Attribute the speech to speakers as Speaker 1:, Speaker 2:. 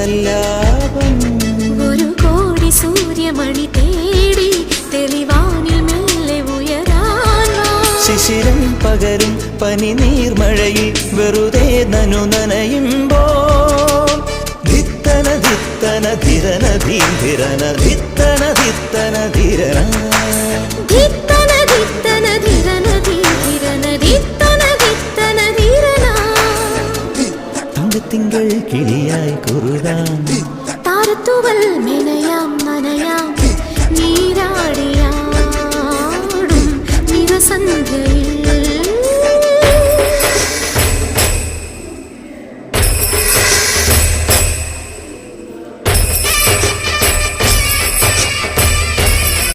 Speaker 1: സല്ലാപം.
Speaker 2: ഒരു കോടി സൂര്യമണി തേടി തെളിവാനിൽ മെല്ലെ ഉയരാൻ
Speaker 1: ശിശിരം പകരും പനി നീർമഴയിൽ വെറുതെ നനയുമ്പോൾ ധിത്തന ധിത്തന ധിരന ധീരന ധിത്തന ധിത്തന ധിരന
Speaker 2: ധിത്തന ധിത്തന ധിരന ധീരന ധിത്തന ധിത്തന ധീരന.
Speaker 1: തിങ്കൾ കിളിയായി കുറുകാൻ
Speaker 2: താരത്തുവൽ